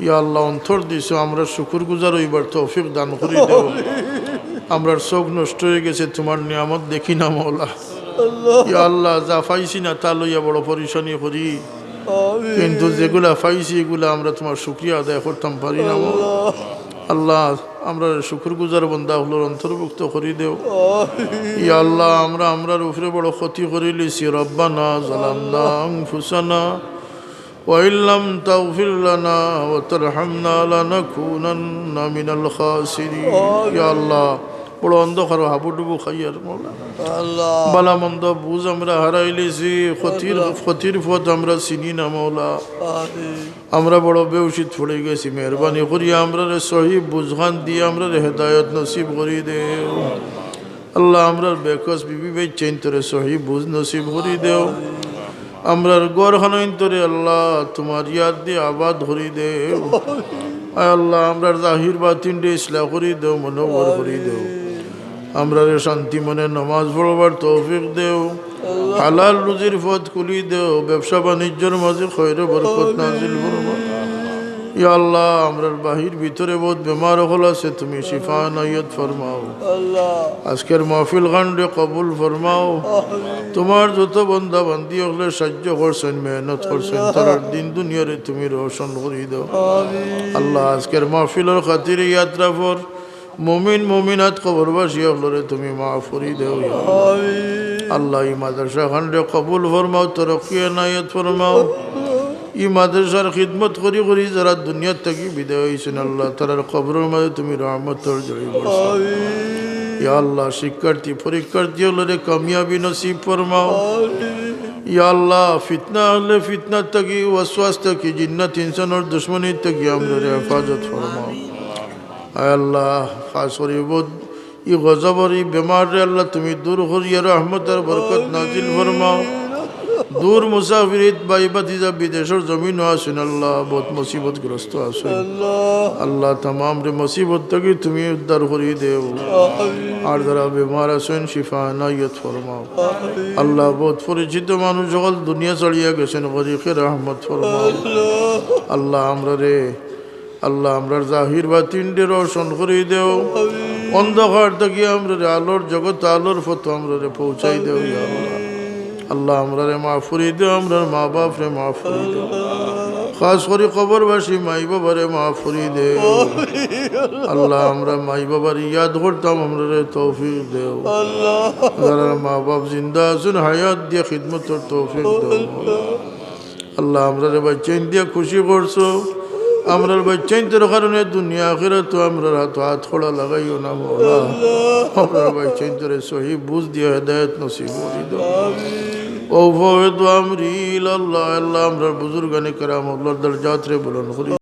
ইয়া আল্লাহ অন্তর দিছো আমরা শুকর গুজার হইবার তৌফিক দান করে দেও। আমরার চোখ নষ্ট হয়ে গেছে তোমার নিয়ামত দেখি না মওলা। ইয়া আল্লাহ যা পাইছি না তা লইয়া বড় পরিশানি করি, কিন্তু যেগুলা পাইছি এগুলা আমরা তোমার শুকরিয়া আদায় করতাম পারি না মওলা। আল্লাহ আমরা শুকর গুজার বান্দা হলোর অন্তর্ভুক্ত করে দেও। ইয়া আল্লাহ আমরার উপরে বড় ক্ষতি করে লিছি। রব্বানা যালামনা আনফুসানা ওয়া ইল্লাম তাগফির লানা ওয়া তারহামনা লানাকুনান্না মিনাল খাসিরিন। ইয়া আল্লাহ বড় অন্ধকার হাবুডুবু খাইয়ার মওলা, বালা মন্দ বুঝ আমরা হারাই লিছি, ক্ষতির পথ আমরা চিনি না মওলা। আমরা বড় বেউসিত পড়ে গেছি, মেহরবানি করিয়া আমরা সহি বুঝখান দিয়ে আমরা হেদায়ত নসিব করি দেও। আল্লাহ আমরার বেকস বিবি ভাই চেন তোরে সহি বুঝ নসিব করি দেও। আমরার গড়খানাইন তোরে আল্লাহ তোমার ইয়াদ দিয়ে আবাদ করি দেও। আয় আল্লাহ আমরার জাহির বাতিন ডে ইসলাহ করি দেও, মনোবর করি দেও। আমরার শান্তি মনে নমাজ পড়বার তৌফিক দেও। হালাল রুজির পথ খুলি দেও। ব্যবসা বাণিজ্যের মাঝে খৈর বরকত নাজিল ফরমাও। ইয়া আল্লাহ আমরার বাহির ভিতরে বহুত বেমার হল আছে, তুমি শিফা নাইয়ত ফরমাও। আজকের মাহফিল গান্ডে কবুল ফরমাও। তোমার যত বন্দা বান্দি হলে সাহায্য করছেন, মেহনত করছেন, তার দিন দুনিয়ারে তুমি রোশন করি দাও। আল্লাহ আজকের মাহফিলের খাতিরে ইয়াত্রা পর মুমিন মুমিনাত কবরবাসী হলরে তুমি মাফ করি দেও। আল্লাহ এই মাদ্রাসা খান্ডে কবুল ফরমাও, তরক্কি নাইয়ত ফরমাও। এই মাদ্রাসার খিদমত করি করি যারা দুনিয়ার থেকে বিদায় হয়েছেন আল্লাহ তার কবরের মাঝে তুমি রহমতের জড়িয়ে বসো। ইয়া আল্লাহ শিক্ষার্থী পরীক্ষার্থী হলে কামিয়াবি নসিব ফরমাও। ইয়া আল্লাহ ফিতনা হলে ফিতনার থেকে, ওয়াসওয়াস থেকে, জিন্নাত ইনসানের দুশ্মনীর থেকে আমরা হেফাজত ফরমাও। আয় আল্লাহ খাস করি বোধ ই গজবর ই বেমার রে আল্লাহ তুমি দূর করিয়া রহমতের বরকত নাজিল ফরমাও। দূর মুসাফিরিত বাই বাতিজা বিদেশের জমিন আসেন আল্লাহ বহুত মুসিবতগ্রস্ত আসেন আল্লাহ তামাম রে মুসিবত থেকে তুমি উদ্ধার করি দেও। আর যারা বেমার আছেন শিফা নাইয়ত ফরমাও। আল্লাহ বহুত পরিচিত মানুষ সকল দুনিয়া ছাড়িয়া গেছেন, গরিকে রহমত ফরমাও। আল্লাহ আমরার জাহির বাতিন ডে রোশন করে দেও। অন্ধকার থেকে আমরা আলোর জগৎ আলোর পথ আমরা পৌঁছাই দেও। আল্লাহ আমরা মাফ করি দেও, আমরা মা বাপ রে মাফ করি দেও। খাস করে কবরবাসী মাই বাবারে মাফ করি দেও। আল্লাহ আমরা মাই বাবার ইয়াদ করতাম, আমরা তৌফিক দেও। যারা মা বাপ জিন্দা আছেন হায়াত দিয়ে খিদমতের তৌফিক দেও। আল্লাহ আমরা বাচ্চাইন দিয়ে খুশি করছো। আমরার বাচ্চাইনদের কারণে দুনিয়া আখিরাত তো আমরা হাত খোলা লাগাইও না মওলা। আমরার বাচ্চাইনদের সহি বুঝ দিয়ে হেদায়েত নসিব করি দাও। ও ফওয়াদ আমরি আল্লাহ আল্লাহ আমরার বুজুর্গানে কেরাম আল্লাহর দরজাত রে বুলন্দ করি।